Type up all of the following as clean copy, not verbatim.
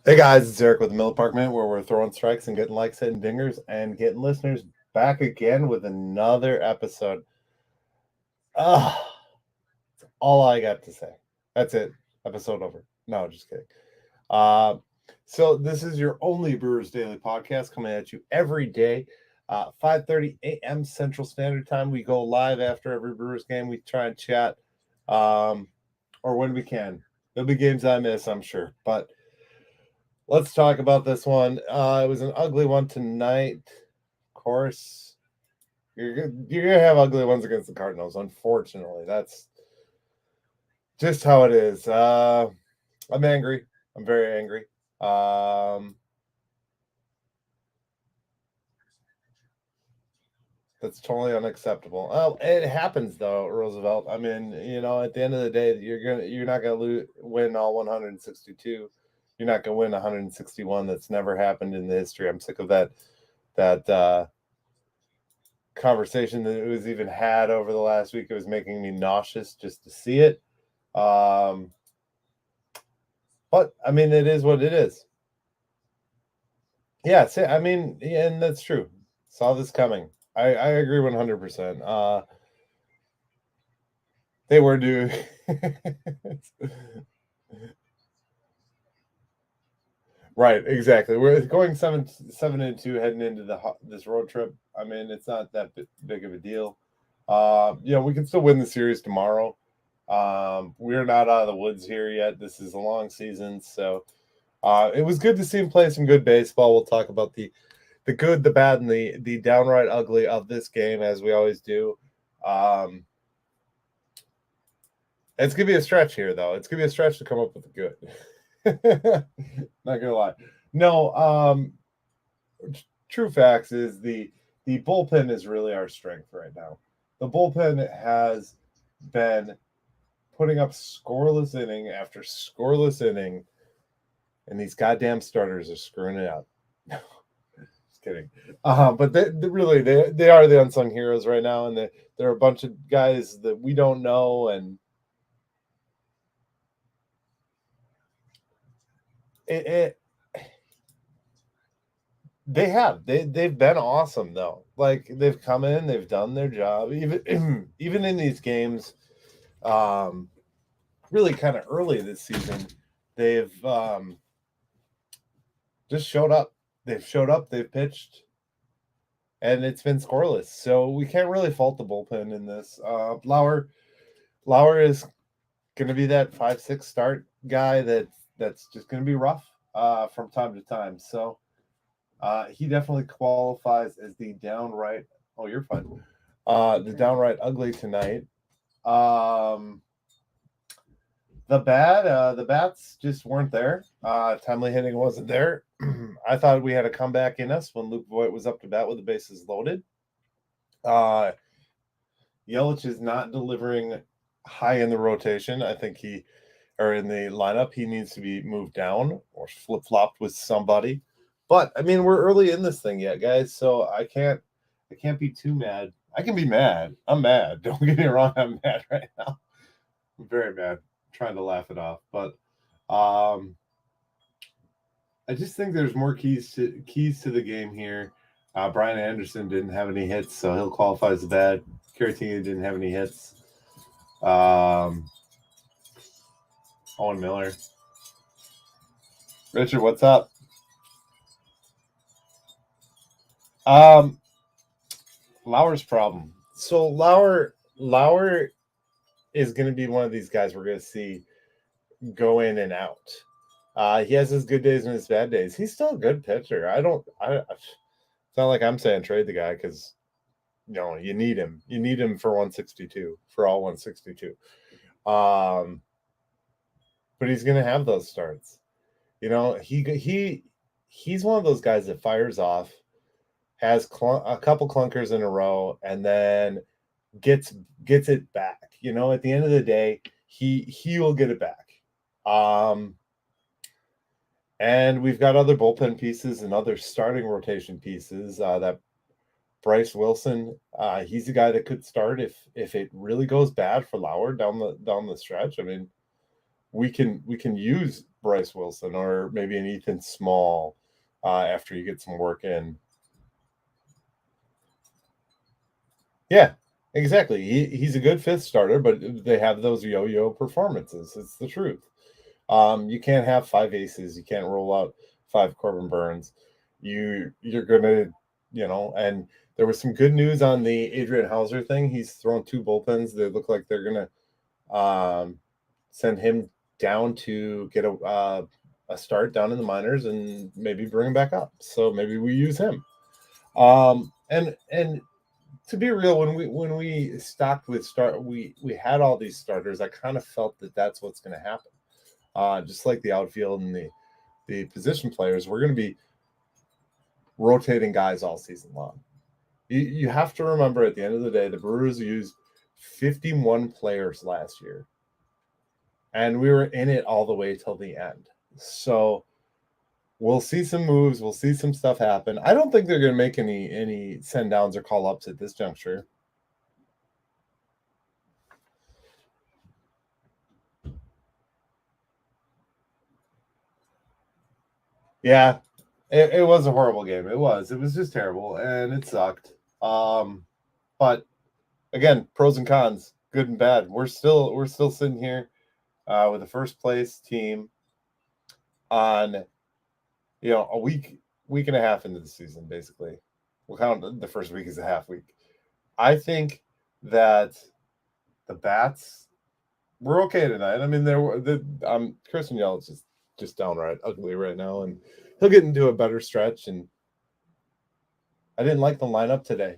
Hey guys, it's Eric with the Miller Park Minute, where we're throwing strikes and getting likes, hitting dingers, and getting listeners back again with another episode. Ah, all I got to say. That's it. Episode over. No, just kidding. Uh, so this is your only Brewers Daily podcast coming at you every day, 5:30 a.m. Central Standard Time. We go live after every Brewers game. We try and chat, or when we can. There'll be games I miss, I'm sure, but. Let's talk about this one. It was an ugly one tonight. Of course, you're gonna have ugly ones against the Cardinals. Unfortunately, that's just how it is. I'm angry. I'm very angry. That's totally unacceptable. Well, it happens though, Roosevelt. I mean, at the end of the day, you're not gonna win all 162. You're not gonna win 161. That's never happened in the history. I'm sick of that conversation that was even had over the last week. It was making me nauseous just to see it. But I mean, it is what it is. Yeah, and that's true. Saw this coming. I agree 100%. They were due. Right, exactly. We're going 7-2 heading into this road trip. I mean, it's not that big of a deal. We can still win the series tomorrow. We're not out of the woods here yet. This is a long season, so it was good to see him play some good baseball. We'll talk about the good, the bad, and the downright ugly of this game, as we always do. It's gonna be a stretch here, though. It's gonna be a stretch to come up with the good. Not gonna lie. No, true facts is the bullpen is really our strength right now. The bullpen has been putting up scoreless inning after scoreless inning, and these goddamn starters are screwing it up. Just kidding. But they are the unsung heroes right now, and they're a bunch of guys that we don't know, and they've been awesome though. Like they've come in, they've done their job. Even in these games, really kind of early this season, they've just showed up. They've showed up. They've pitched, and it's been scoreless. So we can't really fault the bullpen in this. Lauer is going to be that 5-6 start guy that's just going to be rough from time to time. So. He definitely qualifies as the downright. Oh, you're fine. The downright ugly tonight. The bats just weren't there. Timely hitting wasn't there. I thought we had a comeback in us when Luke Voigt was up to bat with the bases loaded. Yelich is not delivering high in the rotation. I think in the lineup, he needs to be moved down or flip flopped with somebody. But I mean, we're early in this thing yet, guys. So I can't be too mad. I can be mad. I'm mad. Don't get me wrong. I'm mad right now. I'm very mad. I'm trying to laugh it off, but I just think there's more keys to the game here. Brian Anderson didn't have any hits, so he'll qualify as bad. Caratini didn't have any hits. Owen Miller. Richard, what's up? Lauer's problem. So Lauer is going to be one of these guys we're going to see go in and out. He has his good days and his bad days. He's still a good pitcher. It's not like I'm saying trade the guy because you need him. You need him for 162, for all 162. But he's going to have those starts. He's one of those guys that fires off, has a couple clunkers in a row, and then gets it back. At the end of the day, he will get it back. And we've got other bullpen pieces and other starting rotation pieces. That Bryce Wilson, he's a guy that could start if it really goes bad for Lauer down the stretch. I mean, we can use Bryce Wilson or maybe an Ethan Small after you get some work in. Yeah, exactly. He's a good fifth starter, but they have those yo-yo performances. It's the truth. You can't have five aces. You can't roll out five Corbin Burns. You're gonna, and there was some good news on the Adrian Hauser thing. He's thrown two bullpens. They look like they're gonna send him down to get a start down in the minors and maybe bring him back up. So maybe we use him. And to be real, when we stocked with we had all these starters. I kind of felt that that's what's going to happen. Just like the outfield and the position players, we're going to be rotating guys all season long. You have to remember at the end of the day, the Brewers used 51 players last year, and we were in it all the way till the end. So we'll see some moves. We'll see some stuff happen. I don't think they're going to make any send downs or call ups at this juncture. Yeah, it was a horrible game. It was just terrible, and it sucked. But again, pros and cons, good and bad. We're still sitting here with a first place team on a week and a half into the season, basically. We'll count the first week as a half week. I think that the bats were okay tonight. I mean, Christian Yelich is just downright ugly right now, and he'll get into a better stretch. And I didn't like the lineup today.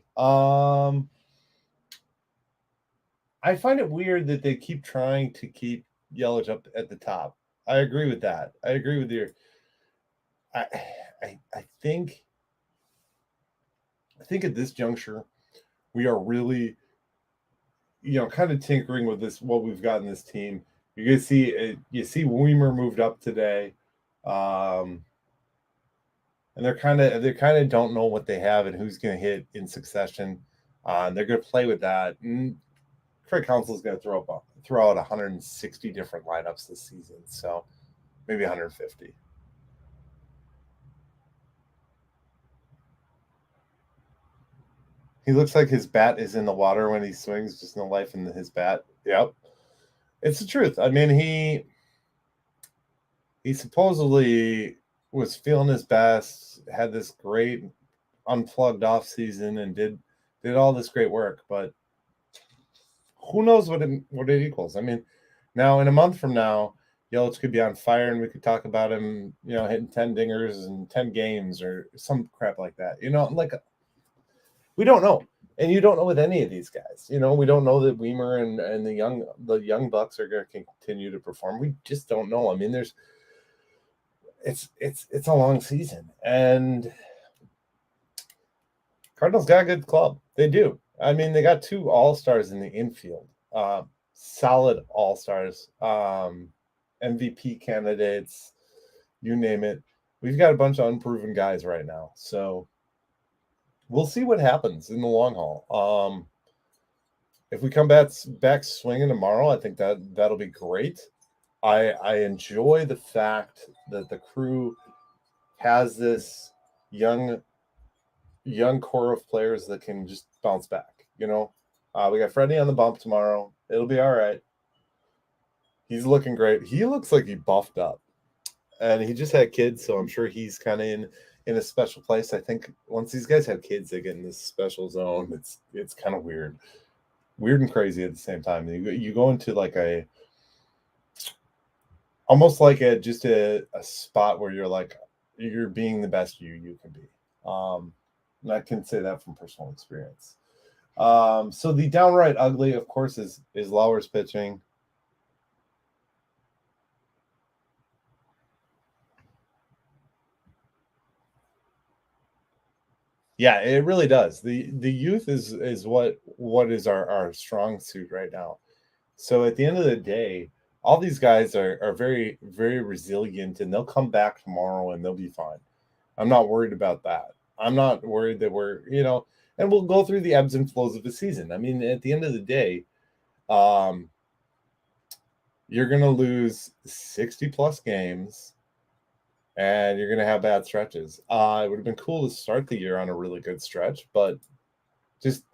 I find it weird that they keep trying to keep Yelich up at the top. I agree with that. I agree with your. I think at this juncture, we are really, kind of tinkering with what we've got in this team. You see Weimer moved up today, and they kind of don't know what they have and who's going to hit in succession. And they're going to play with that. And Craig Counsell is going to throw out 160 different lineups this season, so maybe 150. He looks like his bat is in the water when he swings, just no life in his bat. Yep. It's the truth. I mean, he supposedly was feeling his best, had this great unplugged off season, and did all this great work, but who knows what it equals. I mean, now in a month from now, Yelich could be on fire, and we could talk about him, hitting 10 dingers in 10 games or some crap like that. We don't know. And you don't know with any of these guys. We don't know that Weimer and the young bucks are going to continue to perform. We just don't know. I mean, it's a long season, and Cardinals got a good club. They do. I mean, they got two all-stars in the infield, solid all-stars, MVP candidates, you name it. We've got a bunch of unproven guys right now, so we'll see what happens in the long haul. If we come back swinging tomorrow, I think that'll be great. I enjoy the fact that the crew has this young core of players that can just bounce back. We got Freddie on the bump tomorrow. It'll be all right. He's looking great. He looks like he buffed up, and he just had kids, so I'm sure he's kind of in a special place. I think once these guys have kids, they get in this special zone. It's kind of weird and crazy at the same time. You go into like almost like a spot where you're being the best you can be. And I can say that from personal experience. So the downright ugly, of course, is Lauer's pitching. Yeah, it really does. The youth is what is our strong suit right now. So at the end of the day, all these guys are very, very resilient, and they'll come back tomorrow and they'll be fine. I'm not worried about that. I'm not worried that and we'll go through the ebbs and flows of the season. I mean, at the end of the day, you're going to lose 60 plus games and you're going to have bad stretches. It would have been cool to start the year on a really good stretch, but just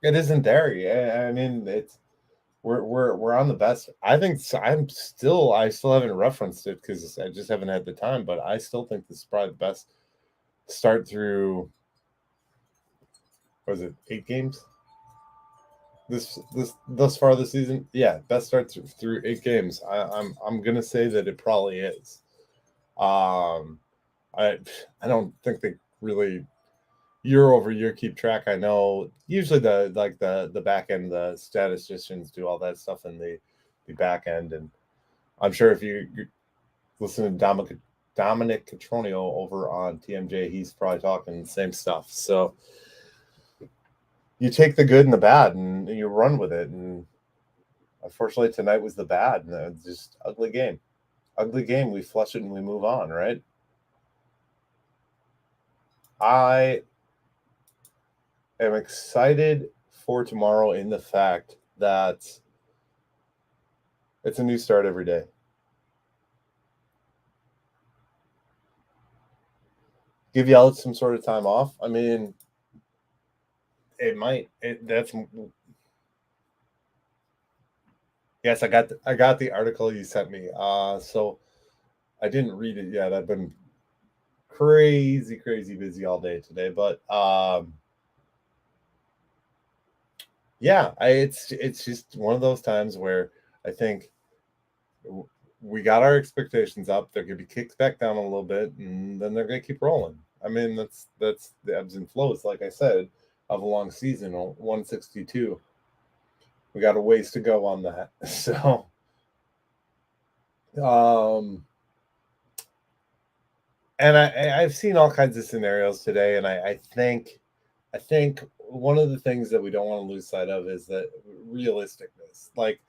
it isn't there yet. I mean, it's we're on the best. I think I still haven't referenced it because I just haven't had the time, but I still think this is probably the best start through. Was it 8 games? This thus far this season, yeah, best start through 8 games. I'm gonna say that it probably is. Um, I don't think they really year over year keep track. I know usually the back end, the statisticians do all that stuff in the back end, and I'm sure if you listen to Dominic Catronio over on TMJ, he's probably talking the same stuff. So you take the good and the bad and you run with it. And unfortunately, tonight was the bad. And just ugly game. Ugly game. We flush it and we move on, right? I am excited for tomorrow in the fact that it's a new start every day. Give Yelich some sort of time off. I mean, it might. Yes, I got the article you sent me. So I didn't read it yet. I've been crazy busy all day today, but yeah, it's just one of those times where I think we got our expectations up. They're going to be kicked back down a little bit, and then they're going to keep rolling. I mean, that's the ebbs and flows, like I said, of a long season. 162. We got a ways to go on that. So, and I've seen all kinds of scenarios today, and I think one of the things that we don't want to lose sight of is that realisticness. Like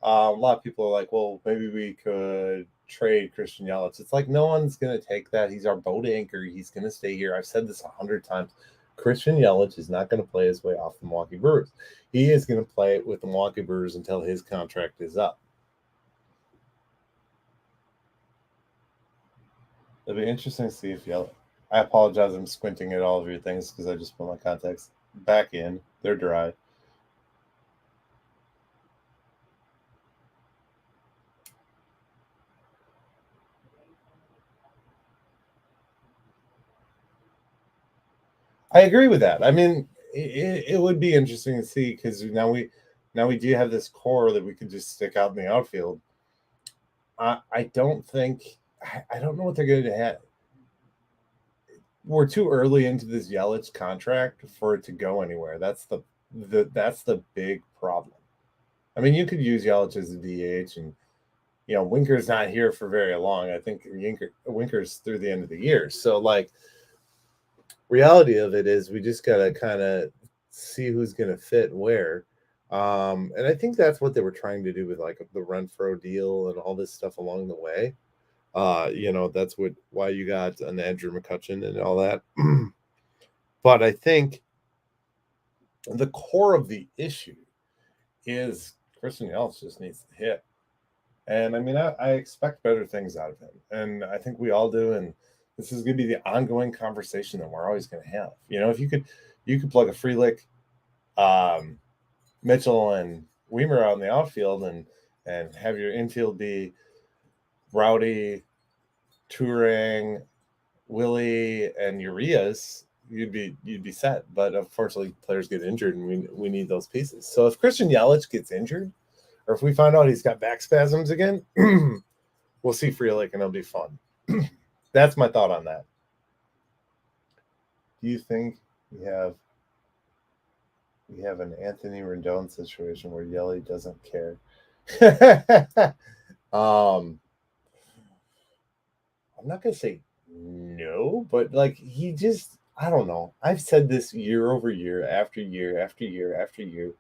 a lot of people are like, well, maybe we could trade Christian Yelich. It's like no one's going to take that. He's our boat anchor. He's going to stay here. I've said this 100 times. Christian Yelich is not going to play his way off the Milwaukee Brewers. He is going to play with the Milwaukee Brewers until his contract is up. It'll be interesting to see if Yelich. I apologize. I'm squinting at all of your things because I just put my contacts back in. They're dry. I agree with that. I mean, it would be interesting to see because now we do have this core that we could just stick out in the outfield. I don't think I don't know what they're going to have. We're too early into this Yelich contract for it to go anywhere. That's the big problem. I mean, you could use Yelich as a DH, and Winker's not here for very long. I think Winker's through the end of the year. So, like, reality of it is we just got to kind of see who's going to fit where. And I think that's what they were trying to do with like the Renfro deal and all this stuff along the way. That's why you got an Andrew McCutchen and all that. But I think the core of the issue is Christian Yelich just needs to hit. And I mean, I expect better things out of him. And I think we all do. And this is going to be the ongoing conversation that we're always going to have. If you could plug a Frelick, Mitchell and Weimer out in the outfield and have your infield be Rowdy, Turang, Willie, and Urias, you'd be set. But unfortunately, players get injured, and we need those pieces. So if Christian Yelich gets injured, or if we find out he's got back spasms again, we'll see Frelick, and it'll be fun. That's my thought on that. Do you think we have an Anthony Rendon situation where Yelly doesn't care? I'm not gonna say no, but like he just I don't know. I've said this year over year, after year after year after year.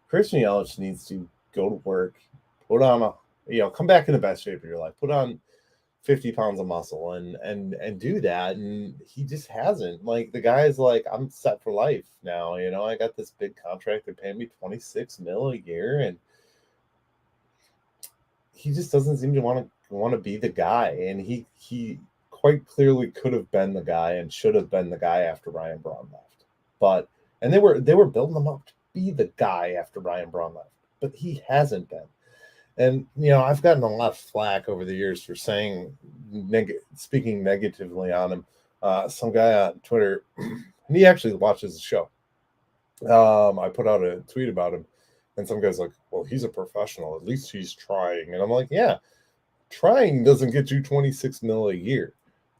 Christian Yelich needs to go to work, put on come back in the best shape of your life, put on 50 pounds of muscle and do that. And he just hasn't. Like the guy's like, I'm set for life now. I got this big contract. They're paying me 26 mil a year. And he just doesn't seem to want to be the guy, and he quite clearly could have been the guy and should have been the guy after Ryan Braun left. But and they were building him up to be the guy after Ryan Braun left, but he hasn't been. And I've gotten a lot of flack over the years for saying speaking negatively on him. Some guy on Twitter, and he actually watches the show. I put out a tweet about him, and some guy's like, "Well, he's a professional. At least he's trying." And I'm like, "Yeah, trying doesn't get you 26 mil a year.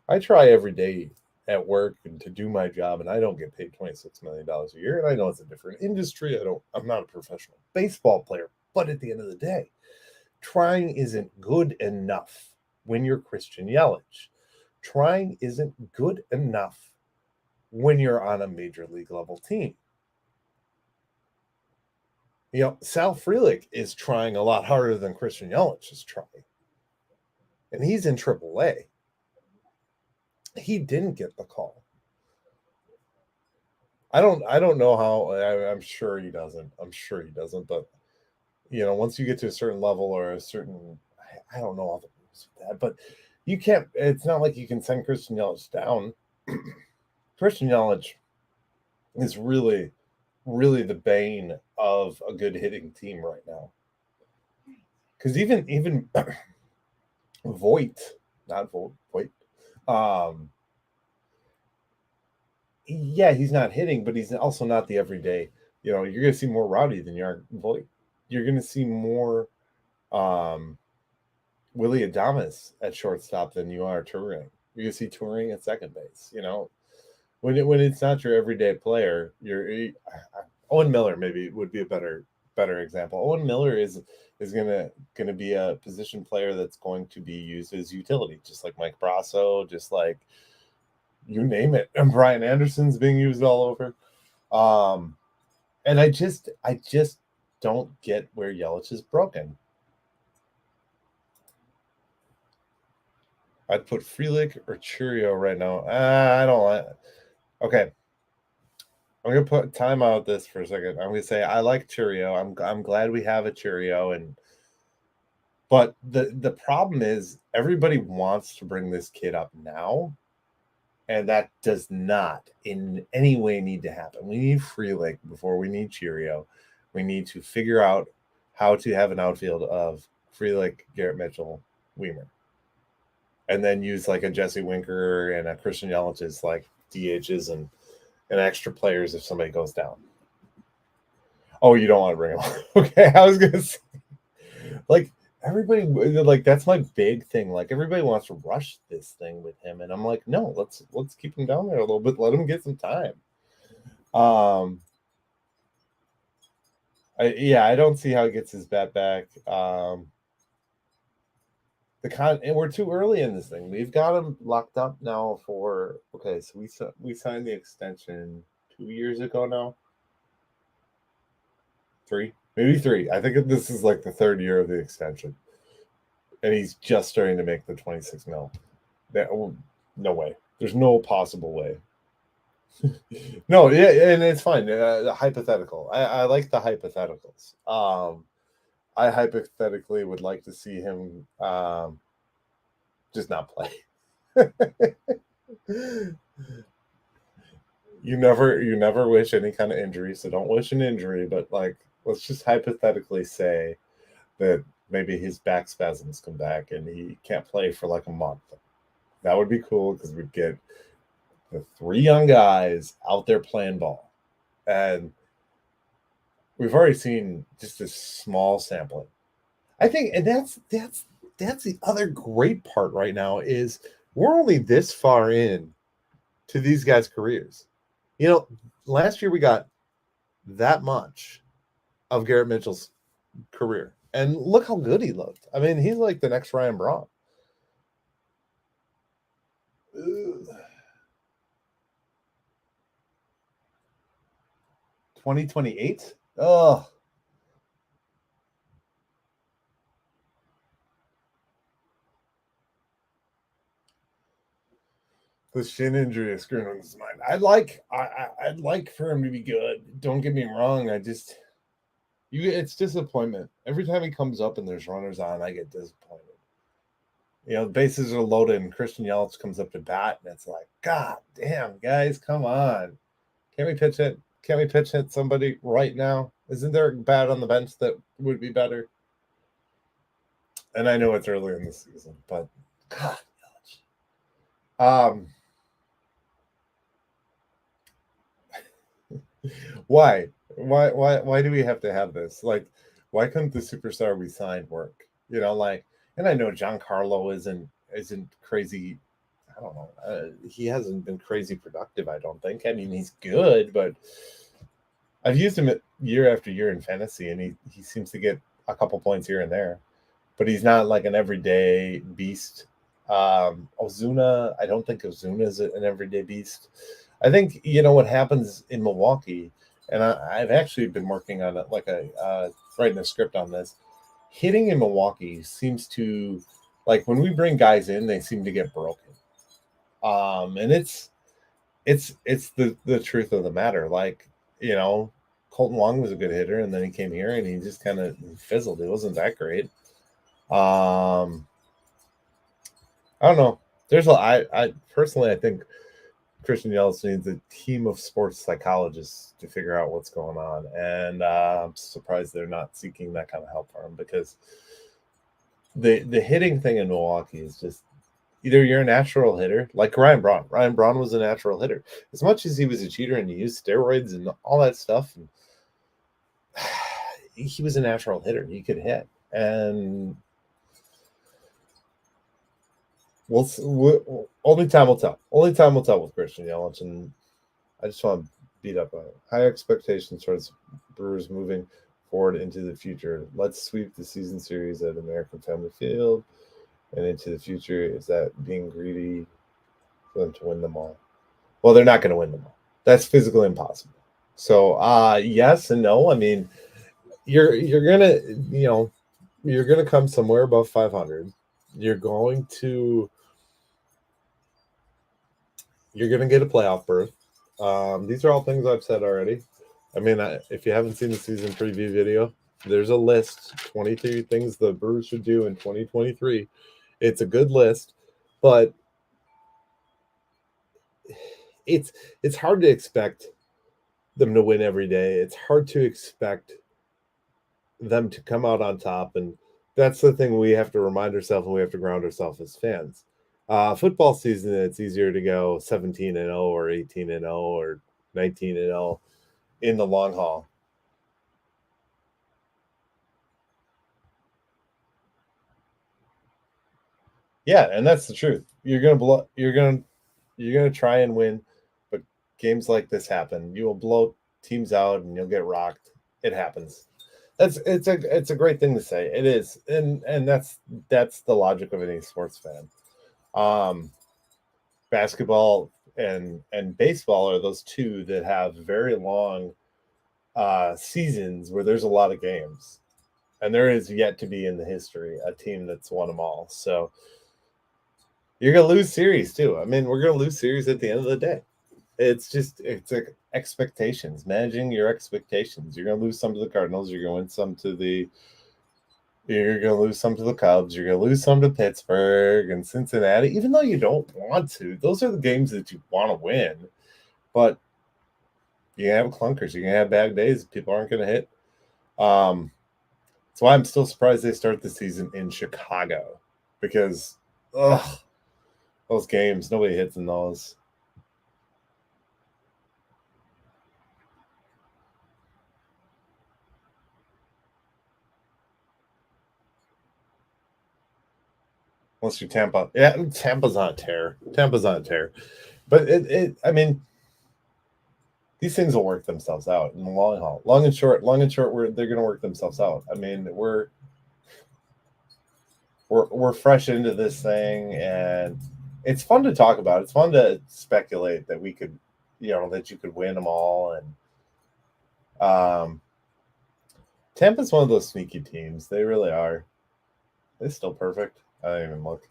I try every day at work and to do my job, and I don't get paid $26 million a year. And I know it's a different industry. I'm not a professional baseball player, but at the end of the day, trying isn't good enough when you're Christian Yelich. Trying isn't good enough when you're on a major league level team. Sal Frelick is trying a lot harder than Christian Yelich is trying. And he's in AAA. He didn't get the call. I don't know how. I'm sure he doesn't. But once you get to a certain level or a certain, I don't know all the rules of that. But you can't. It's not like you can send Christian Yelich down. Christian Yelich is really, really the bane of a good hitting team right now. Because even Voit, not Voit. Yeah, he's not hitting, but he's also not the everyday. You're going to see more Rowdy than you are Voit. You're going to see more Willie Adames at shortstop than you are Turing. You're going to see Turing at second base. When it's not your everyday player, Owen Miller maybe would be a better example. Owen Miller is gonna be a position player that's going to be used as utility, just like Mike Brasso, just like you name it. And Brian Anderson's being used all over. And I just don't get where Yelich is broken. I'd put Frelick or Churio right now. I don't like. Okay. I'm gonna put time out this for a second. I'm gonna say I like Churio. I'm glad we have a Churio, but the problem is everybody wants to bring this kid up now, and that does not in any way need to happen. We need Frelick before we need Churio. We need to figure out how to have an outfield of Frelick, Garrett Mitchell, Weimer, and then use like a Jesse Winker and a Christian Yelich as like DHs and extra players if somebody goes down. Oh, you don't want to bring him on. Okay, I was gonna say, like everybody, like that's my big thing. Like everybody wants to rush this thing with him, and I'm like, no, let's keep him down there a little bit. Let him get some time. I don't see how he gets his bat back. And we're too early in this thing. We've got him locked up now for so we signed the extension 2 years ago now. 3, maybe 3. I think this is like the 3rd year of the extension, and he's just starting to make the 26 mil. No way. There's no possible way. No, yeah, and it's fine. Hypothetical. I like the hypotheticals. I hypothetically would like to see him just not play. You never wish any kind of injury, so don't wish an injury, but like let's just hypothetically say that maybe his back spasms come back and he can't play for like a month. That would be cool because we'd get the 3 young guys out there playing ball. And we've already seen just a small sampling. I think, and that's the other great part right now is we're only this far in to these guys' careers. Last year we got that much of Garrett Mitchell's career. And look how good he looked. I mean, he's like the next Ryan Braun. 2028? Oh. The shin injury is screwing with his mind. I'd like for him to be good. Don't get me wrong. I just It's disappointment. Every time he comes up and there's runners on, I get disappointed. The bases are loaded and Christian Yelich comes up to bat, and it's like, God damn, guys, come on. Can we pitch it? Can we pitch hit somebody right now? Isn't there a bat on the bench that would be better? And I know it's early in the season, but God, why? Why do we have to have this? Like, why couldn't the superstar we signed work? And I know Giancarlo isn't crazy. I don't know. He hasn't been crazy productive, I don't think. I mean, he's good, but I've used him year after year in fantasy, and he seems to get a couple points here and there, but he's not like an everyday beast. Ozuna, I don't think Ozuna is an everyday beast. I think what happens in Milwaukee, and I've actually been working on it, like writing a script on this. Hitting in Milwaukee seems to, like, when we bring guys in, they seem to get broken. And it's the truth of the matter. Like, Colton Wong was a good hitter, and then he came here and he just kind of fizzled. It wasn't that great. I don't know. I personally, I think Christian Yelich needs a team of sports psychologists to figure out what's going on, and I'm surprised they're not seeking that kind of help for him, because the hitting thing in Milwaukee is just, either you're a natural hitter, like Ryan Braun. Ryan Braun was a natural hitter. As much as he was a cheater and he used steroids and all that stuff, and he was a natural hitter. He could hit. And only time will tell. Only time will tell with Christian Yelich. And I just want to beat up on it. High expectations towards Brewers moving forward into the future. Let's sweep the season series at American Family Field. And into the future, is that being greedy for them to win them all? Well, they're not going to win them all. That's physically impossible. So, yes and no. I mean, you're gonna come somewhere above 500. You're gonna get a playoff berth. These are all things I've said already. I mean, if you haven't seen the season preview video, there's a list, 23 things the Brewers should do in 2023. It's a good list, but it's hard to expect them to win every day. It's hard to expect them to come out on top, and that's the thing we have to remind ourselves, and we have to ground ourselves as fans. Football season, it's easier to go 17-0 or 18-0 or 19-0 in the long haul. Yeah, and that's the truth. You're gonna try and win, but games like this happen. You will blow teams out and you'll get rocked. It happens. It's a great thing to say. It is, and that's the logic of any sports fan. Basketball and baseball are those two that have very long seasons where there's a lot of games, and there is yet to be in the history a team that's won them all. So you're gonna lose series too. I mean, we're gonna lose series at the end of the day. It's like expectations, managing your expectations. You're gonna lose some to the Cardinals. You're gonna win some to the. You're gonna lose some to the Cubs. You're gonna lose some to Pittsburgh and Cincinnati, even though you don't want to. Those are the games that you want to win, but you have clunkers. You're gonna have bad days. People aren't gonna hit. That's why I'm still surprised they start the season in Chicago, because those games, nobody hits in those. Unless you're Tampa. Yeah, Tampa's on a tear. But I mean, these things will work themselves out in the long haul. Long and short, they're going to work themselves out. I mean, we're fresh into this thing, and it's fun to talk about. It's fun to speculate that we could, that you could win them all. And Tampa's one of those sneaky teams. They really are. They're still perfect. I don't even look.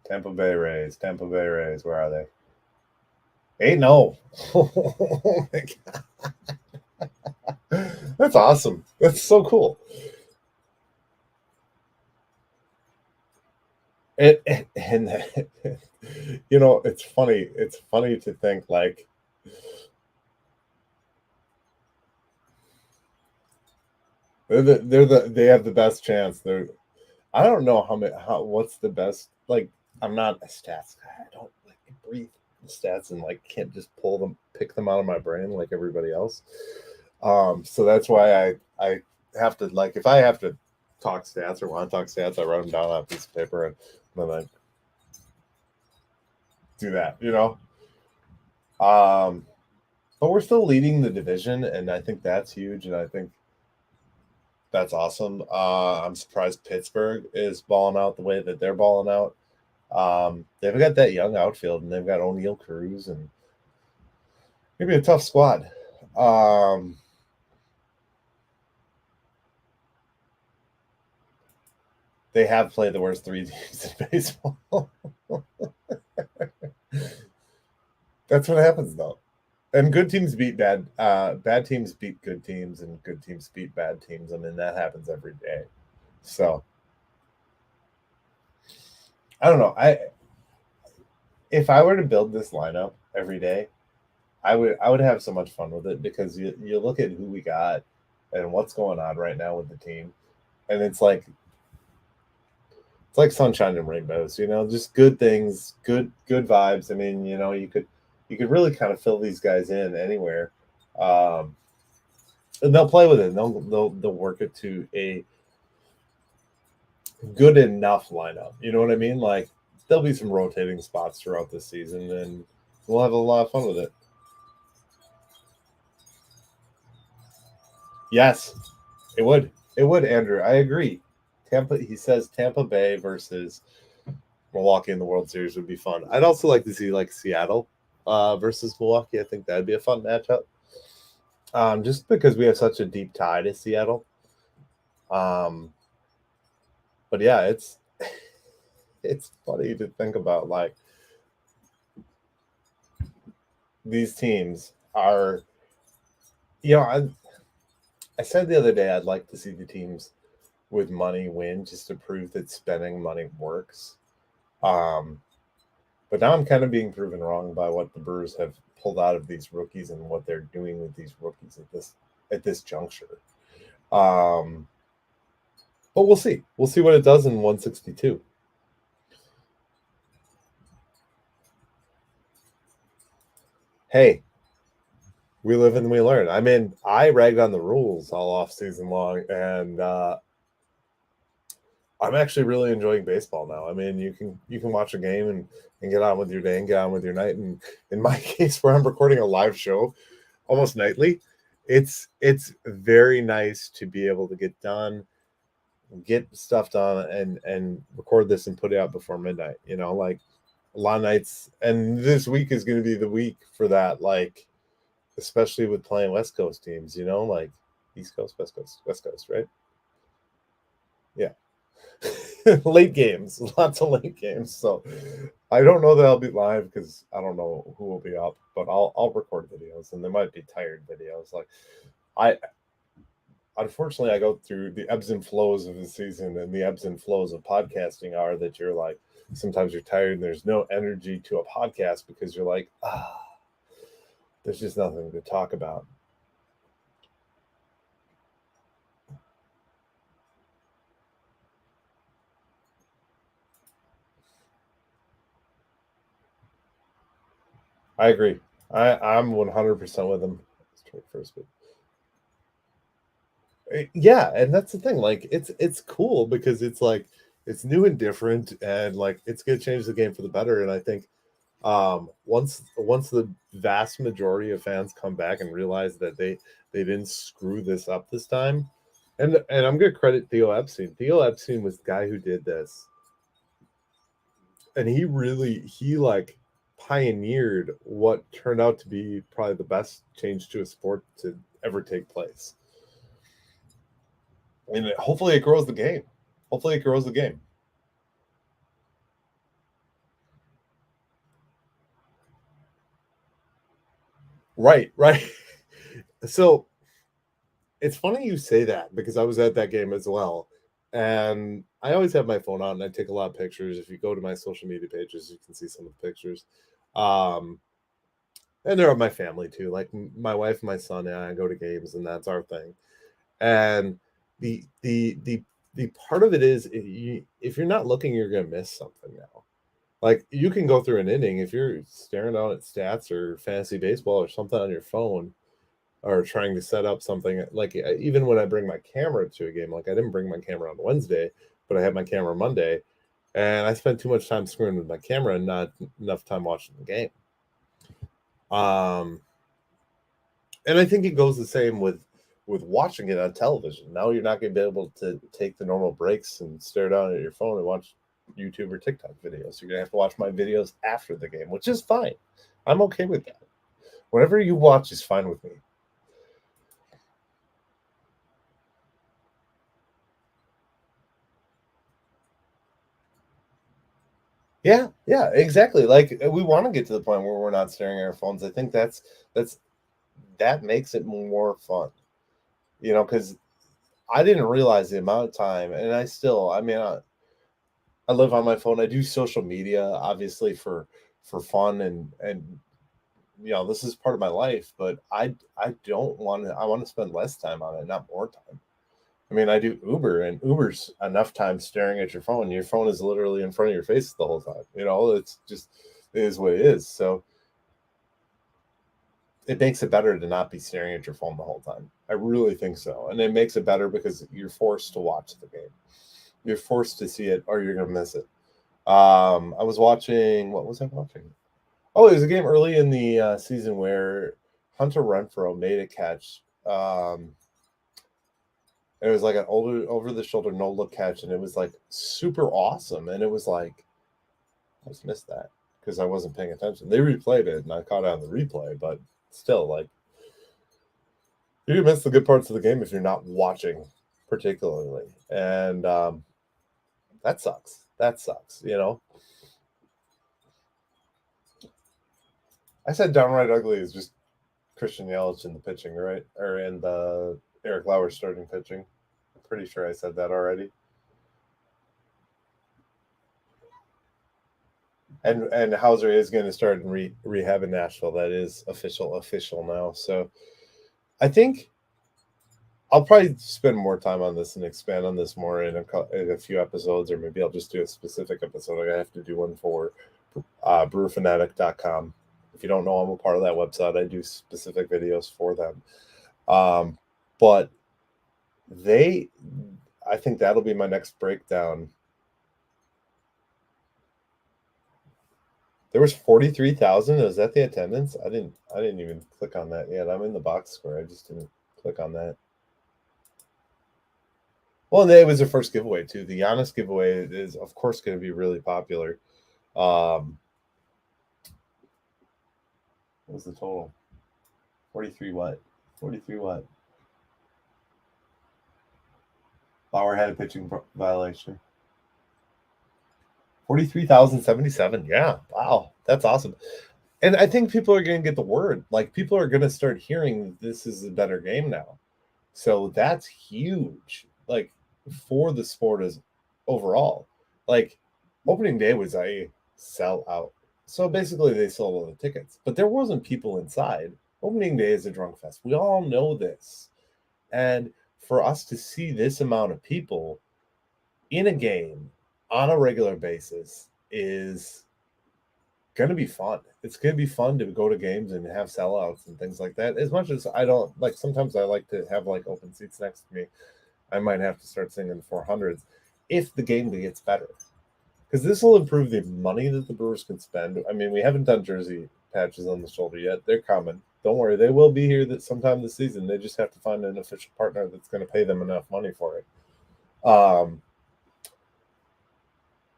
Tampa Bay Rays. Where are they? Hey, no. Oh my God. That's awesome. That's so cool. And it's funny. It's funny to think like they have the best chance. I don't know what's the best, like, I'm not a stats guy. I don't like breathe stats and like can't just pick them out of my brain like everybody else. So that's why I have to, like, if I have to talk stats or want to talk stats, I write them down on a piece of paper and then I do that. Um, but we're still leading the division, and I think that's huge, and I think that's awesome. I'm surprised Pittsburgh is balling out the way that they're balling out. They've got that young outfield, and they've got O'Neal Cruz, and maybe a tough squad. Um, they have played the worst three teams in baseball. That's what happens, though. And good teams beat bad teams beat good teams, and good teams beat bad teams. I mean, that happens every day. So I don't know. If I were to build this lineup every day, I would have so much fun with it, because you look at who we got and what's going on right now with the team, and it's like sunshine and rainbows, just good things, good vibes. I mean, you could really kind of fill these guys in anywhere, um, and they'll play with it. And they'll work it to a good enough lineup. You know what I mean? Like, there'll be some rotating spots throughout the season, and we'll have a lot of fun with it. Yes, it would. It would, Andrew. I agree. Tampa. He says Tampa Bay versus Milwaukee in the World Series would be fun. I'd also like to see like Seattle versus Milwaukee. I think that'd be a fun matchup. Just because we have such a deep tie to Seattle. Um, but yeah, it's funny to think about, like, these teams are. I said the other day I'd like to see the teams with money win, just to prove that spending money works. Um, but now I'm kind of being proven wrong by what the Brewers have pulled out of these rookies and what they're doing with these rookies at this juncture. Um, but we'll see. We'll see what it does in 162. Hey, we live and we learn. I mean, I ragged on the rules all off season long, and I'm actually really enjoying baseball now. I mean, you can watch a game and get on with your day and get on with your night. And in my case, where I'm recording a live show almost nightly, it's very nice to be able to get stuff done and record this and put it out before midnight. Like, a lot of nights, and this week is going to be the week for that. Like, especially with playing West Coast teams, like East Coast, West Coast, right? Yeah. Late games, lots of late games. So I don't know that I'll be live because I don't know who will be up, but I'll record videos, and they might be tired videos. Like, I unfortunately I go through the ebbs and flows of the season, and the ebbs and flows of podcasting are that you're like, sometimes you're tired and there's no energy to a podcast because you're like, there's just nothing to talk about. I agree. I'm 100% with him. First, yeah, and that's the thing. Like, it's cool because it's like it's new and different, and like it's gonna change the game for the better. And I think once the vast majority of fans come back and realize that they didn't screw this up this time, and I'm gonna credit Theo Epstein. Theo Epstein was the guy who did this, and he like pioneered what turned out to be probably the best change to a sport to ever take place. And hopefully it grows the game. Hopefully it grows the game. Right, right. So it's funny you say that because I was at that game as well. And I always have my phone out and I take a lot of pictures. If you go to my social media pages, you can see some of the pictures. Um, and they're of my family too. Like my wife, my son, and I go to games, and that's our thing. And the the the the part of it is if you're not looking, you're gonna miss something now. Like you can go through an inning if you're staring down at stats or fantasy baseball or something on your phone or trying to set up something. Like even when I bring my camera to a game, like I didn't bring my camera on Wednesday, but I had my camera Monday, and I spent too much time screwing with my camera and not enough time watching the game. Um, and I think it goes the same with watching it on television. Now you're not going to be able to take the normal breaks and stare down at your phone and watch YouTube or TikTok videos. You're going to have to watch my videos after the game, which is fine. I'm okay with that. Whatever you watch is fine with me. Yeah, yeah, exactly. Like we want to get to the point where we're not staring at our phones. I think that's that makes it more fun. Because I didn't realize the amount of time, and I mean, I live on my phone. I do social media, obviously for fun, and this is part of my life. But I don't want to. I want to spend less time on it, not more time. I mean, I do Uber, and Uber's enough time staring at your phone. Your phone is literally in front of your face the whole time. It's just it is what it is. So it makes it better to not be staring at your phone the whole time. I really think so, and it makes it better because you're forced to watch the game. You're forced to see it, or you're gonna miss it. I was watching. What was I watching? Oh, it was a game early in the season where Hunter Renfro made a catch. It was like an older over the shoulder no look catch, and it was like super awesome. And it was like I just missed that because I wasn't paying attention. They replayed it, and I caught it on the replay, but still, like you miss the good parts of the game if you're not watching, particularly, and that sucks. That sucks. I said downright ugly is just Christian Yelich in the pitching, right? Or in the Eric Lauer starting pitching. I'm pretty sure I said that already. And Hauser is going to start in rehab in Nashville. That is official now. So I think I'll probably spend more time on this and expand on this more in a few episodes, or maybe I'll just do a specific episode. I have to do one for brewfanatic.com. If you don't know, I'm a part of that website. I do specific videos for them. But I think that'll be my next breakdown. There was 43,000. Is that the attendance? I didn't even click on that yet. I'm in the box score. I just didn't click on that. Well, and it was the first giveaway too. The Giannis giveaway is, of course, going to be really popular. What was the total? 43 what? 43 what? Lauer had a pitching violation. 43,077. Yeah. Wow. That's awesome. And I think people are going to get the word. Like, people are going to start hearing this is a better game now. So that's huge. Like, for the sport as overall. Like, opening day was a sellout. So basically, they sold all the tickets, but there wasn't people inside. Opening day is a drunk fest. We all know this. And for us to see this amount of people in a game on a regular basis is going to be fun. It's going to be fun to go to games and have sellouts and things like that. As much as I don't like, sometimes I like to have like open seats next to me. I might have to start singing the 400s if the game gets better, because this will improve the money that the Brewers can spend. I mean, we haven't done jersey patches on the shoulder yet. They're coming. Don't worry, they will be here sometime this season. They just have to find an official partner that's going to pay them enough money for it.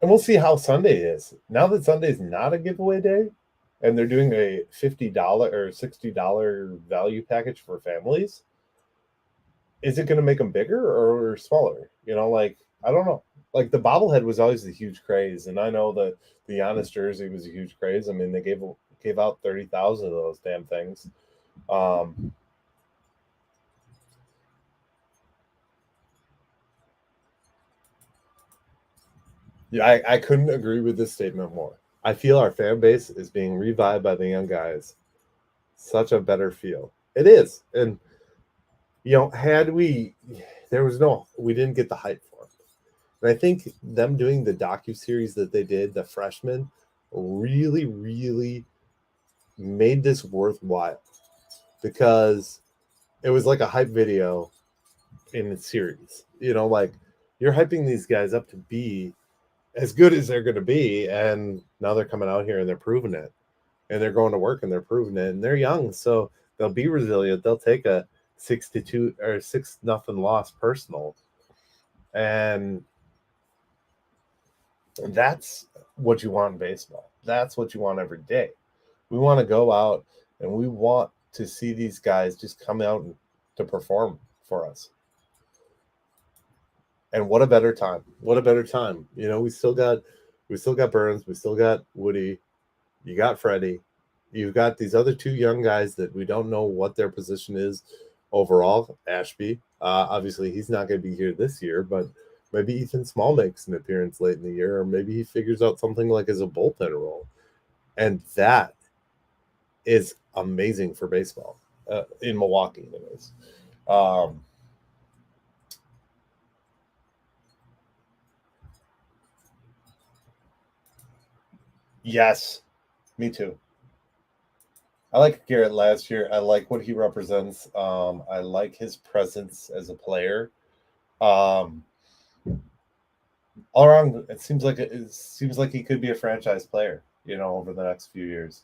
And we'll see how Sunday is. Now that Sunday's not a giveaway day, and they're doing a $50 or $60 value package for families, is it going to make them bigger or smaller? Like, I don't know. Like, the bobblehead was always a huge craze, and I know that the Giannis jersey was a huge craze. I mean, they gave out 30,000 of those damn things. Yeah, I couldn't agree with this statement more. I feel our fan base is being revived by the young guys. Such a better feel. It is. And, had we, we didn't get the hype for it. And I think them doing the docuseries that they did, the freshmen, really, really made this worthwhile because it was like a hype video in a series. Like you're hyping these guys up to be as good as they're going to be, and now they're coming out here and they're proving it, and they're going to work and they're proving it, and they're young, so they'll be resilient. They'll take a 6-2 or 6-0 loss personal, and that's what you want in baseball. That's what you want every day. We want to go out and we want to see these guys just come out to perform for us. And what a better time. What a better time. We still got Burns, we still got Woody, you got Freddie, you've got these other two young guys that we don't know what their position is overall. Ashby, obviously he's not going to be here this year, but maybe Ethan Small makes an appearance late in the year, or maybe he figures out something like as a bullpen role. And that is amazing for baseball in Milwaukee, anyways. Yes, me too. I like Garrett last year. I like what he represents. I like his presence as a player. All around, it seems like he could be a franchise player, over the next few years.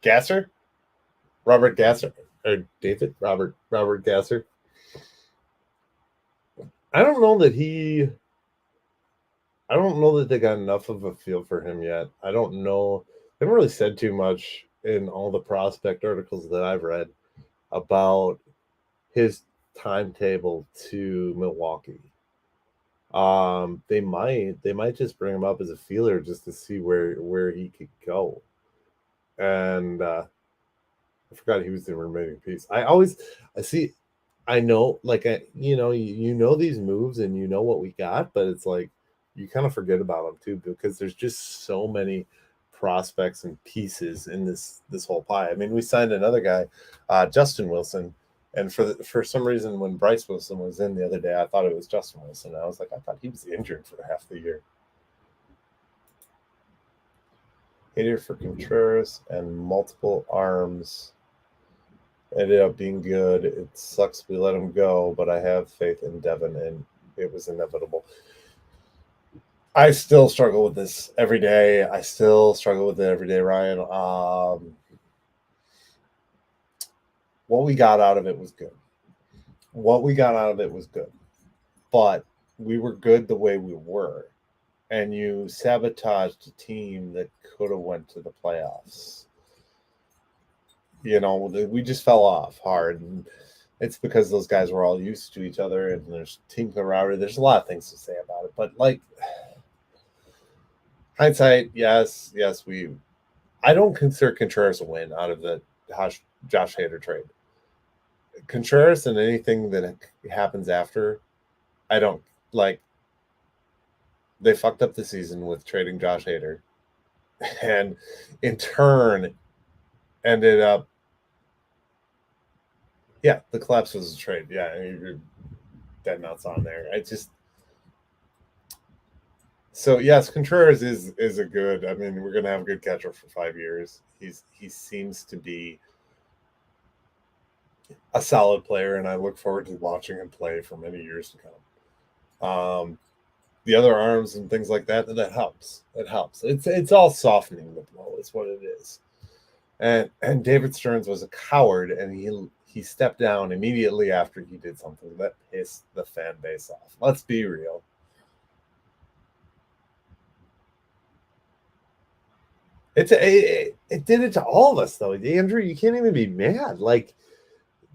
Gasser? Robert Gasser? Or David? Robert Gasser? I don't know that they got enough of a feel for him yet. I don't know. They haven't really said too much in all the prospect articles that I've read about his timetable to Milwaukee. They might just bring him up as a feeler just to see where he could go. And I forgot he was the remaining piece. I know, like, you know these moves and you know what we got, but it's like you kind of forget about them too because there's just so many prospects and pieces in this whole pie. I mean, we signed another guy, Justin Wilson, and for some reason when Bryce Wilson was in the other day, I thought it was Justin Wilson. I was like, I thought he was injured for half the year. Hitter for Contreras and multiple arms. Ended up being good. It sucks we let him go, but I have faith in Devin, and it was inevitable. I still struggle with this every day. I still struggle with it every day, Ryan. What we got out of it was good. But we were good the way we were. And you sabotaged a team that could have went to the playoffs. We just fell off hard, and it's because those guys were all used to each other, and there's team camaraderie. There's a lot of things to say about it, but like hindsight, yes, I don't consider Contreras a win out of the Josh Hader trade. Contreras and anything that happens after, I don't like. They fucked up the season with trading Josh Hader, and in turn ended up. Yeah, the collapse was a trade. Yeah, you're dead nuts on there. So yes, Contreras is a good. I mean, we're gonna have a good catcher for 5 years. He seems to be a solid player, and I look forward to watching him play for many years to come. The other arms and things like that helps. It helps. It's all softening the blow. Is what it is. And David Stearns was a coward, and he stepped down immediately after he did something that pissed the fan base off. Let's be real. It did it to all of us, though. Andrew, you can't even be mad. Like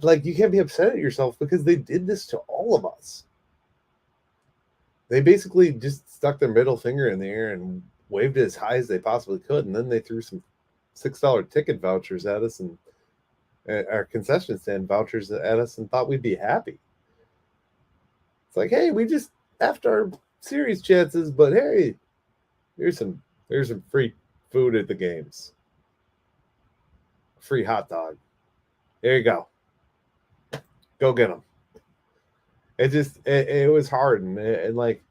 you can't be upset at yourself because they did this to all all of us. They basically just stuck their middle finger in the air and waved it as high as they possibly could, and then they threw some $6 ticket vouchers at us and our concession stand vouchers at us and thought we'd be happy. It's like, hey, we just effed our series chances, but hey, here's some free food at the games. Free hot dog. There you go. Go get them. It was hard, and like,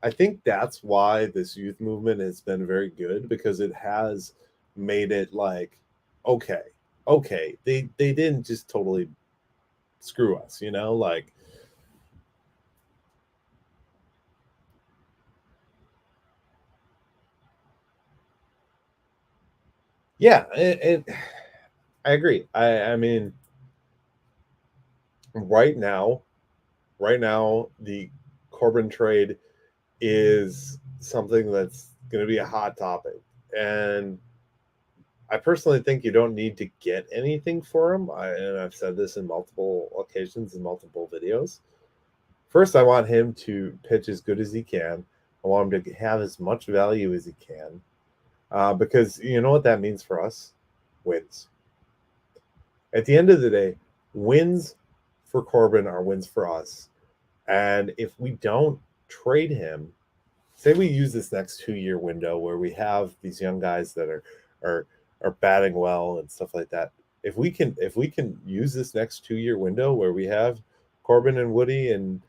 I think that's why this youth movement has been very good, because it has made it like, okay, they didn't just totally screw us, like. Yeah, and I agree. I mean, right now, the Corbin trade is something that's going to be a hot topic, and I personally think you don't need to get anything for him. And I've said this in multiple occasions in multiple videos. First, I want him to pitch as good as he can. I want him to have as much value as he can, because you know what that means for us? Wins. At the end of the day, wins for Corbin are wins for us. And if we don't trade him, say we use this next 2-year window where we have these young guys that are batting well and stuff like that. If we can use this next 2-year window where we have Corbin and Woody and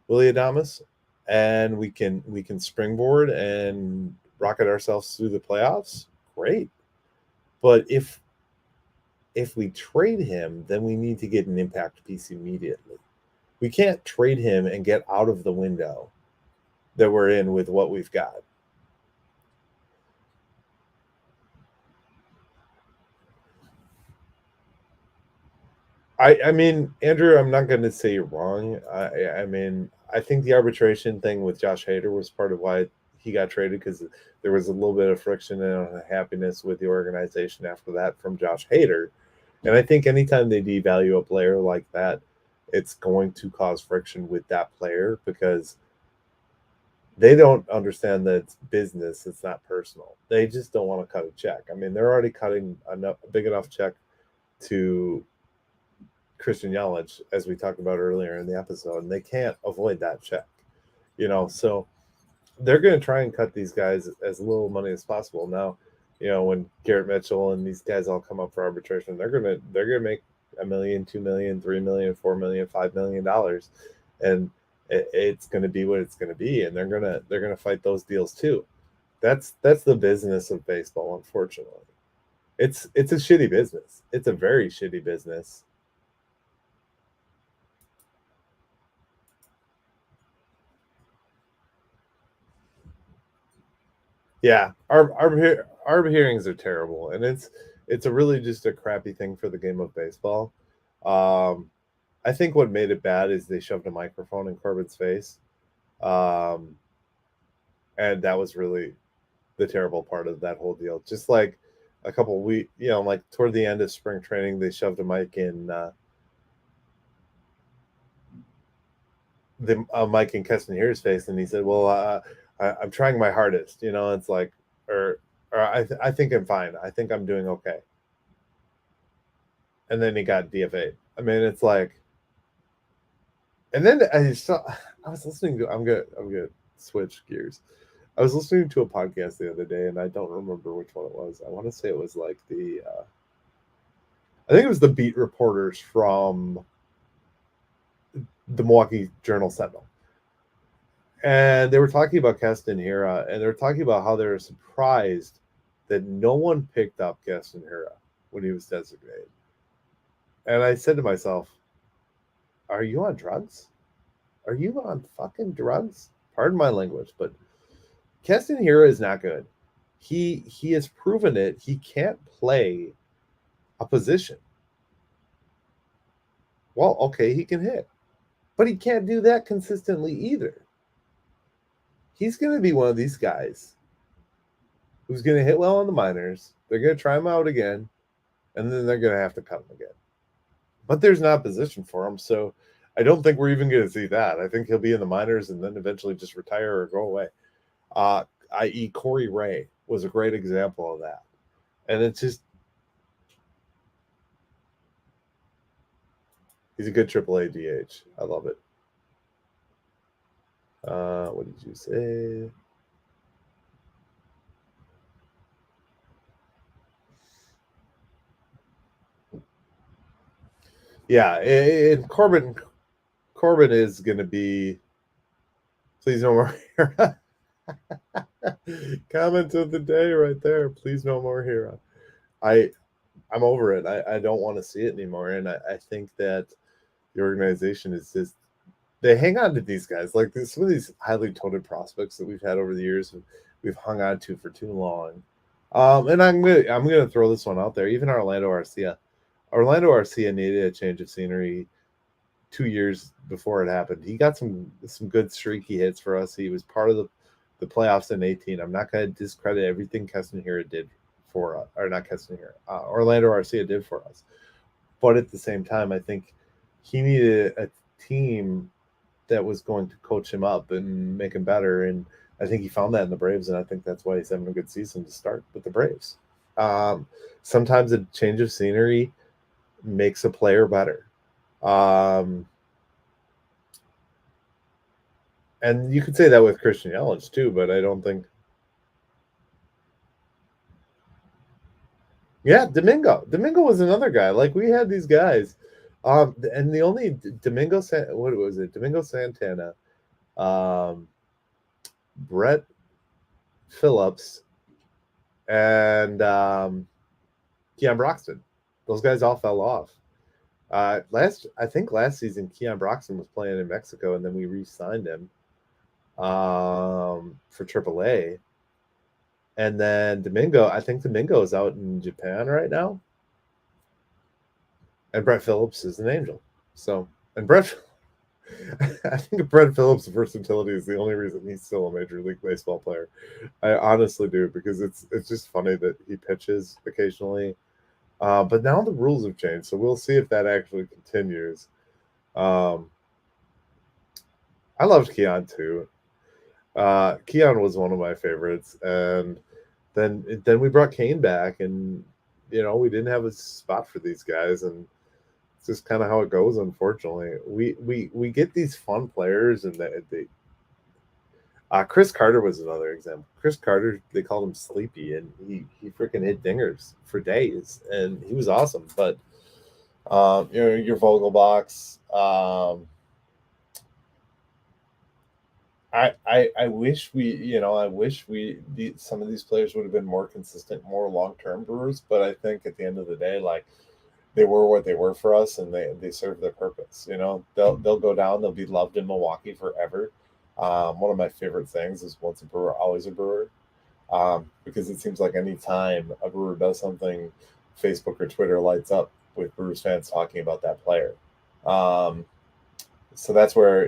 Willie Adames, and we can springboard and rocket ourselves through the playoffs, great. But if we trade him, then we need to get an impact piece immediately. We can't trade him and get out of the window that we're in with what we've got. I mean, Andrew, I'm not going to say you're wrong. I mean, I think the arbitration thing with Josh Hader was part of why he got traded, because there was a little bit of friction and unhappiness with the organization after that from Josh Hader. And I think anytime they devalue a player like that, it's going to cause friction with that player, because they don't understand that it's business, it's not personal. They just don't want to cut a check. I mean, they're already cutting a big enough check to Christian Yelich, as we talked about earlier in the episode, and they can't avoid that check. So they're going to try and cut these guys as little money as possible. Now, when Garrett Mitchell and these guys all come up for arbitration, they're gonna make $1 million, $2 million, $3 million, $4 million, $5 million, and it's going to be what it's going to be, and they're gonna fight those deals too. That's the business of baseball. Unfortunately, it's a shitty business. It's a very shitty business. Yeah, our hearings are terrible, and it's a really just a crappy thing for the game of baseball. I think what made it bad is they shoved a microphone in Corbin's face, and that was really the terrible part of that whole deal. Just like a couple weeks, like toward the end of spring training, they shoved a mic in the mic in Keston Here's face, and he said, "Well, I'm trying my hardest." It's like, or I think I'm fine. I think I'm doing okay. And then he got DFA'd. I mean, it's like, and then I was listening to. I'm gonna switch gears. I was listening to a podcast the other day, and I don't remember which one it was. I want to say it was like I think it was the beat reporters from the Milwaukee Journal Sentinel. And they were talking about Keston Hiura, and they were talking about how they were surprised that no one picked up Keston Hiura when he was designated. And I said to myself, are you on drugs? Are you on fucking drugs? Pardon my language, but Keston Hiura is not good. He has proven it. He can't play a position. Well, okay, he can hit, but he can't do that consistently either. He's going to be one of these guys who's going to hit well in the minors. They're going to try him out again, and then they're going to have to cut him again. But there's not a position for him. So I don't think we're even going to see that. I think he'll be in the minors and then eventually just retire or go away. I.e., Corey Ray was a great example of that. And it's just, he's a good AAA DH. I love it. What did you say? Yeah, and Corbin is going to be. Please no more Hero. Comment of the day right there. Please no more Hero. I'm over it. I don't want to see it anymore, and I think that the organization is just, they hang on to these guys like this. Some of these highly touted prospects that we've had over the years, we've hung on to for too long. And I'm gonna throw this one out there. Even Orlando Arcia needed a change of scenery 2 years before it happened. He got some good streaky hits for us. He was part of the playoffs in 18. I'm not going to discredit everything Keston Hiura did for us, or not Keston Hiura, Orlando Arcia did for us. But at the same time, I think he needed a team that was going to coach him up and make him better. And I think he found that in the Braves, and I think that's why he's having a good season to start with the Braves. Sometimes a change of scenery makes a player better. And you could say that with Christian Yelich too, but I don't think. Yeah, Domingo was another guy. Like, we had these guys, and the only what was it? Domingo Santana, Brett Phillips, and Keon Broxton. Those guys all fell off. I think last season Keon Broxton was playing in Mexico, and then we re-signed him for AAA. And then I think Domingo is out in Japan right now. And Brett Phillips is an Angel. So, and I think Brett Phillips' versatility is the only reason he's still a Major League Baseball player. I honestly do, because it's just funny that he pitches occasionally. But now the rules have changed, so we'll see if that actually continues. I loved Keon too. Keon was one of my favorites, and then we brought Kane back, and we didn't have a spot for these guys, and it's just kind of how it goes. Unfortunately, we get these fun players, and they Chris Carter was another example. Chris Carter, they called him Sleepy, and he freaking hit dingers for days, and he was awesome. But your Vogelbachs. I wish some of these players would have been more consistent, more long-term Brewers, but I think at the end of the day, like, they were what they were for us, and they served their purpose. They'll go down, they'll be loved in Milwaukee forever. One of my favorite things is once a Brewer, always a Brewer, because it seems like any time a Brewer does something, Facebook or Twitter lights up with Brewers fans talking about that player. So that's where,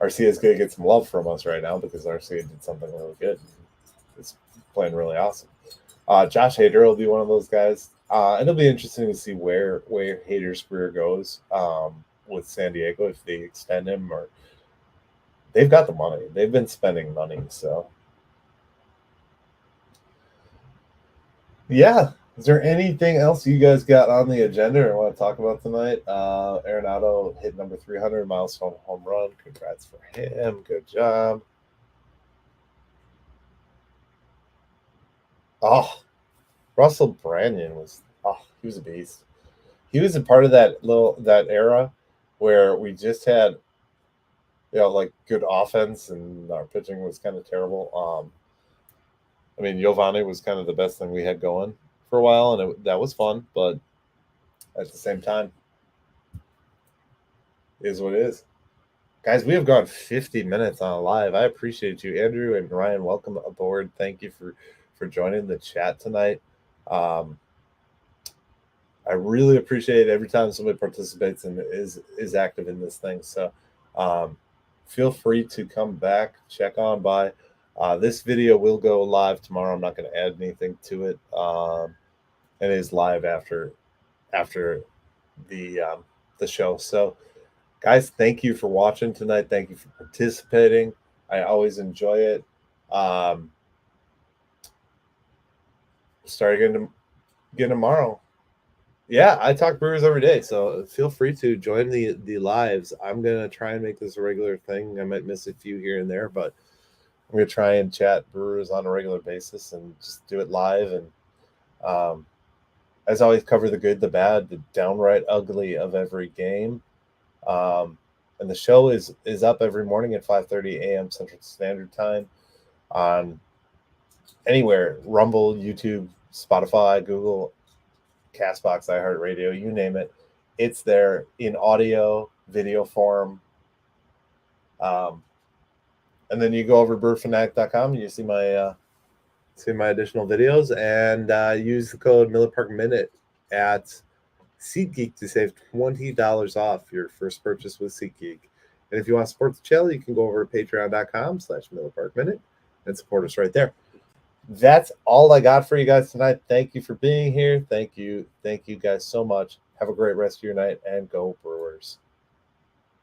Arcia is going to get some love from us right now, because Arcia did something really good. It's playing really awesome. Josh Hader will be one of those guys. And it'll be interesting to see where Hader's career goes with San Diego, if they extend him, or they've got the money. They've been spending money. So, yeah. Is there anything else you guys got on the agenda or want to talk about tonight? Arenado hit number 300 milestone home run. Congrats for him. Good job. Oh, Russell Brandon he was a beast. He was a part of that era where we just had, like, good offense, and our pitching was kind of terrible. I mean, Giovanni was kind of the best thing we had going for a while, and that was fun, but at the same time, it is what it is. Guys, we have gone 50 minutes on a live. I appreciate you, Andrew and Ryan. Welcome aboard. Thank you for joining the chat tonight. I really appreciate every time somebody participates and is active in this thing. So feel free to come back, check on by. This video will go live tomorrow. I'm not going to add anything to it. It is live after the show. So, Guys, thank you for watching tonight. Thank you for participating. I always enjoy it. Start again tomorrow. Yeah, I talk Brewers every day, so feel free to join the lives. I'm gonna try and make this a regular thing. I might miss a few here and there, but I'm gonna try and chat Brewers on a regular basis and just do it live. And as always, cover the good, the bad, the downright ugly of every game. And the show is up every morning at 5:30 a.m. Central Standard Time on anywhere: Rumble, YouTube, Spotify, Google, Castbox, iHeartRadio, you name it. It's there in audio, video form. And then you go over to brewfanatic.com and you see my additional videos, and use the code Miller Park Minute at SeatGeek to save $20 off your first purchase with SeatGeek. And if you want to support the channel, you can go over to patreon.com/Miller Park Minute and support us right there. That's all I got for you guys tonight. Thank you for being here. Thank you guys so much. Have a great rest of your night, and go Brewers.